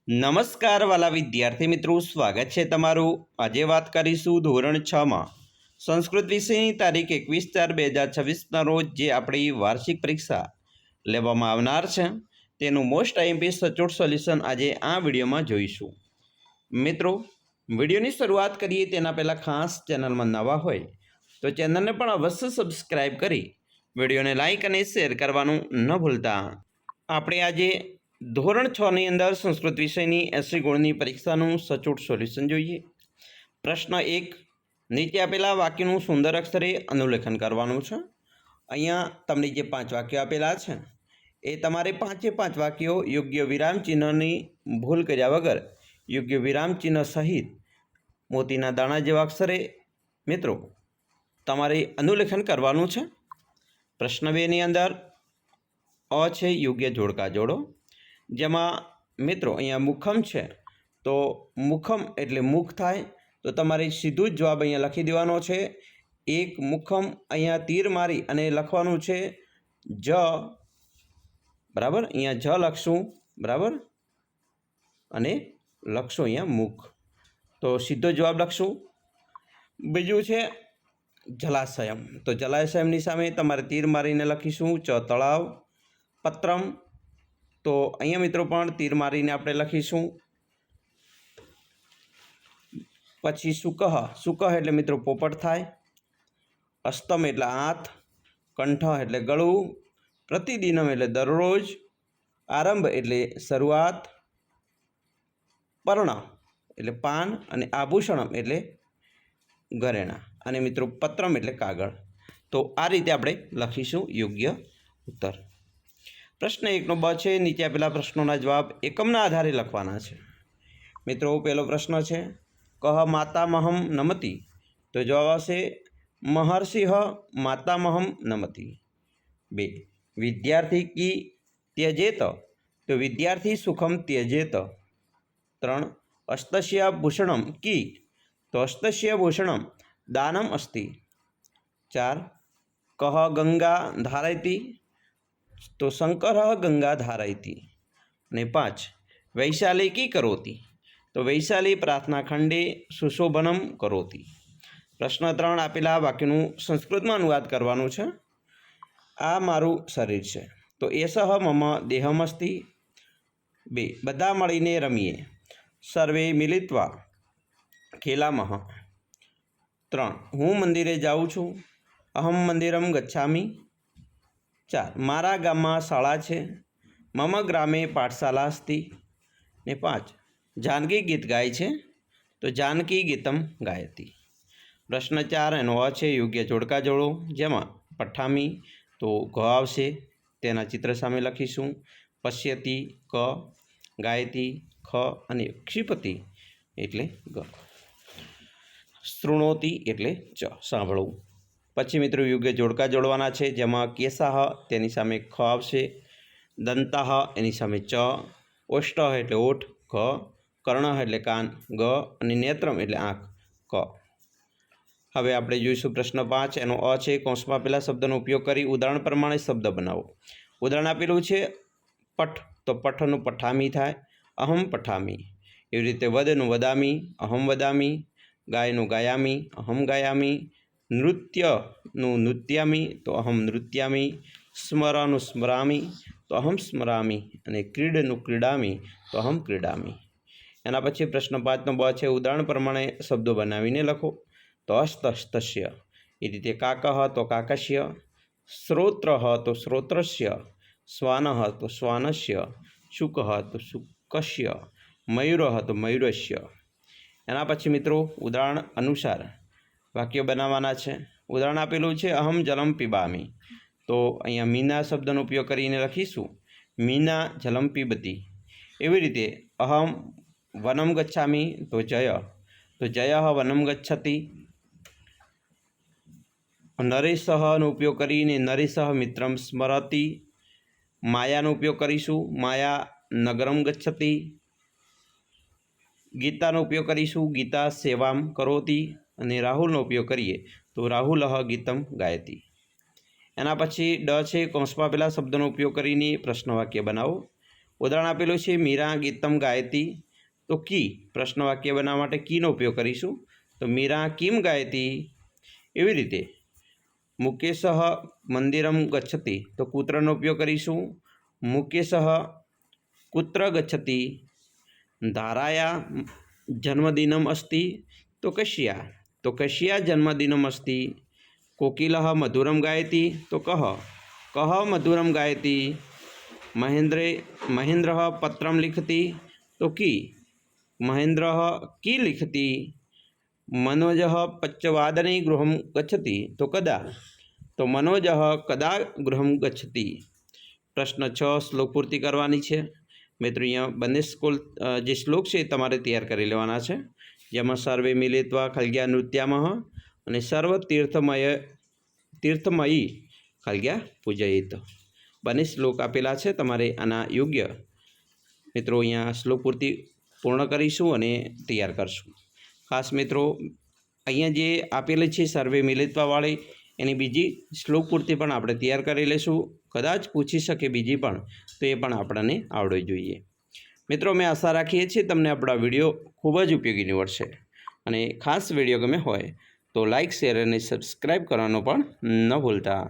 નમસ્કાર વાલા વિદ્યાર્થી મિત્રો, સ્વાગત છે તમારું। આજે વાત કરીશું ધોરણ 6માં સંસ્કૃત વિષયની તારીખ 21/4/2026ના રોજ જે આપણી વાર્ષિક પરીક્ષા લેવામાં આવનાર છે તેનું મોસ્ટ આઈએમપી સચોટ સોલ્યુશન આજે આ વિડીયોમાં જોઈશું। મિત્રો, વિડીયોની શરૂઆત કરીએ તેના પહેલાં ખાસ ચેનલમાં નવા હોય તો ચેનલને પણ અવશ્ય સબસ્ક્રાઈબ કરી વિડીયોને લાઇક અને શેર કરવાનું ન ભૂલતા। આપણે આજે ધોરણ 6ની અંદર સંસ્કૃત વિષયની 80 ગુણની પરીક્ષાનું સચોટ સોલ્યુશન જોઈએ। પ્રશ્ન 1, નીચે આપેલા વાક્યનું સુંદર અક્ષરે અનુલેખન કરવાનું છે। અહીંયા તમને જે 5 વાક્યો આપેલા છે એ તમારે 5 વાક્યો યોગ્ય વિરામ ચિહ્નની ભૂલ કર્યા વગર યોગ્ય વિરામ ચિહ્ન સહિત મોતીના દાણા જેવા અક્ષરે મિત્રો તમારે અનુલેખન કરવાનું છે। પ્રશ્ન 2ની અંદર અ છે યોગ્ય જોડકા જોડો, જેમાં મિત્રો અહીંયા મુખમ છે તો મુખમ એટલે મુખ થાય તો તમારે સીધું જ જવાબ અહીંયા લખી દેવાનો છે। એક મુખમ અહીંયા તીર મારી અને લખવાનું છે જ, બરાબર। અહીંયા જ લખશું, બરાબર, અને લખશું અહીંયા મુખ, તો સીધો જવાબ લખશું। બીજું છે જલાશયમ, તો જલાશયમની સામે તમારે તીર મારીને લખીશું ચ તળાવ। પત્રમ, તો અહીંયા મિત્રો પણ તીર મારીને આપણે લખીશું। પછી સુકહ, સુકહ એટલે મિત્રો પોપટ થાય। અસ્તમ એટલે હાથ, કંઠ એટલે ગળું, પ્રતિદિનમ એટલે દરરોજ, આરંભ એટલે શરૂઆત, પર્ણ એટલે પાન, અને આભૂષણમ એટલે ઘરેણાં, અને મિત્રો પત્રમ એટલે કાગળ। તો આ રીતે આપણે લખીશું યોગ્ય ઉત્તર। પ્રશ્ન 1નો બ છે, નીચે આપેલા પ્રશ્નોના જવાબ એકમના આધારે લખવાના છે। મિત્રો, પહેલો પ્રશ્ન છે કહ માતામહમ નમતી, તો જવાબ આવશે મહર્ષિ માતામહમ નમતી। 2, વિદ્યાર્થી કી ત્યજેત, તો વિદ્યાર્થી સુખમ ત્યજેત। 3, અસ્તસ્ય ભૂષણમ કી, તો અસ્તસ્ય ભૂષણમ દાનમ અસ્તિ। 4, કહ ગંગા ધારયતિ, તો શંકર ગંગા ધારયતિ। અને 5, વૈશાલી કી કરોતિ, તો વૈશાલી પ્રાર્થના ખંડે સુશોભનમ કરોતિ। પ્રશ્ન 3, આપેલા વાક્યનું સંસ્કૃતમાં અનુવાદ કરવાનું છે। આ મારું શરીર છે, તો એસહ મમ દેહમસ્તિ। 2, બધા મળીને રમીએ, સર્વે મિલિત્વા ખેલામહ। 3, હું મંદિરે જાઉં છું, અહમ મંદિરમ ગચ્છામિ। 4, મારા ગામમાં શાળા છે, મમ ગ્રામે પાઠશાલા અસ્તિ। ને 5, જાનકી ગીત ગાય છે, તો જાનકી ગીતમ ગાયતી। પ્રશ્ન 4 એનો અ છે યોગ્ય જોડકા જોડો, જેમાં પઠામી તો ગ આવશે, તેના ચિત્ર સામે લખીશું। પશ્યતિ ક, ગાયતી ખ, અને ક્ષિપતિ એટલે ગ, શૃણોતિ એટલે ચ સાંભળવું। પછી મિત્રો યોગ્ય જોડકા જોડવાના છે, જેમાં કેસાહ તેની સામે ખ આવશે, દંતાહ એની સામે ચ, ઓષ્ટ એટલે ઓઠ ક, કર્ણ એટલે કાન ગ, અને નેત્રમ એટલે આંખ ક। હવે આપણે જોઈશું પ્રશ્ન 5 એનો અ છે, કૌંસમાં આપેલા શબ્દનો ઉપયોગ કરી ઉદાહરણ પ્રમાણે શબ્દ બનાવો। ઉદાહરણ આપેલું છે પઠ, તો પઠનું પઠામી થાય, અહમ પઠામી। એવી રીતે વદનું વદામી, અહમ વદામી। ગાયનું ગાયામી, અહમ ગાયામી। નૃત્યનું નૃત્યામી, તો અહમ નૃત્યામી। સ્મરનું સ્મરામી, તો અહમ સ્મરામી। અને ક્રીડનું ક્રીડામી, તો અહમ ક્રીડામી। એના પછી પ્રશ્ન 5નો બ છે, ઉદાહરણ પ્રમાણે શબ્દો બનાવીને લખો। તો અસ્તસ્તસ્ય, એ રીતે કાકઃ તો કાકસ્ય, શ્રોત્ર તો શ્રોત્રસ્ય, શ્વાન તો શ્વાનસ્ય, શુક તો શુકસ્ય, મયુર તો મયુરસ્ય। એના પછી મિત્રો ઉદાહરણ અનુસાર વાક્યો બનાવવાના છે। ઉદાહરણ આપેલું છે અહમ જલમ પીબામી, તો અહીંયા મીના શબ્દનો ઉપયોગ કરીને લખીશું મીના જલમ પીબતી। એવી રીતે અહમ વનમ ગચ્છામી, તો જય વનમ ગચ્છતિ। નરેશનો ઉપયોગ કરીને નરેશ મિત્રમ સ્મરતિ। માયાનો ઉપયોગ કરીશું, માયા નગરમ ગચ્છતિ। ગીતાનો ઉપયોગ કરીશું, ગીતા સેવામ કરોતિ। અને રાહુલનો ઉપયોગ કરીએ તો રાહુલ ગીતમ ગાયતી। એના પછી ડ છે, કૌંસમાં આપેલા શબ્દનો ઉપયોગ કરીને પ્રશ્ન વાક્ય બનાવો। ઉદાહરણ આપેલું છે મીરા ગીતમ ગાયતી તો કી, પ્રશ્ન વાક્ય બનાવવા માટે કીનો ઉપયોગ કરીશું. તો મીરા કિમ ગાયતી. એવી રીતે મુકેશઃ મંદિરમ ગચ્છતિ તો કૂત્રનો ઉપયોગ કરીશું. મુકેશઃ કુત્ર ગચ્છતિ. ધારાયા જન્મદિનમ અસ્તિ તો કશ્યા, તો કશ્યા જન્મદિનમ અસ્તિ. કોકિલઃ મધુરમ ગાયતી તો કહ મધુરમ ગાયતી. મહેન્દ્ર પત્રમ લિખતી તો કી, મહેન્દ્ર કી લિખતી. મનોજ પંચવાદને ગૃહમ ગચ્છતિ તો કદા, તો મનોજ કદા ગૃહમ ગચ્છતિ. પ્રશ્ન 6 શ્લોક પૂર્તિ કરવાની છે. મિત્રો અહીંયા બંને જે શ્લોક છે એ તમારે તૈયાર કરી લેવાના છે, જેમાં સર્વે મિલિત્વા ખલ્ગ્યા નૃત્યામઃ અને સર્વ તીર્થમયી ખલ્ગ્યા પૂજયિત. બંને શ્લોક આપેલા છે. તમારે આના યોગ્ય મિત્રો અહીંયા શ્લોક પૂર્તિ પૂર્ણ કરીશું અને તૈયાર કરશું. ખાસ મિત્રો અહીંયા જે આપેલી છે સર્વે મિલિત્વાવાળી, એની બીજી શ્લોક પૂર્તિ પણ આપણે તૈયાર કરી લઈશું. કદાચ પૂછી શકે બીજી પણ, તો એ પણ આપણને આવડવી જોઈએ. મિત્રો અમે આશા રાખીએ છીએ તમને આપણા વિડીયો ખૂબ જ ઉપયોગી નીવડશે. અને ખાસ વિડીયો ગમે હોય તો લાઇક, શેર અને સબસ્ક્રાઈબ કરવાનું પણ ન ભૂલતા.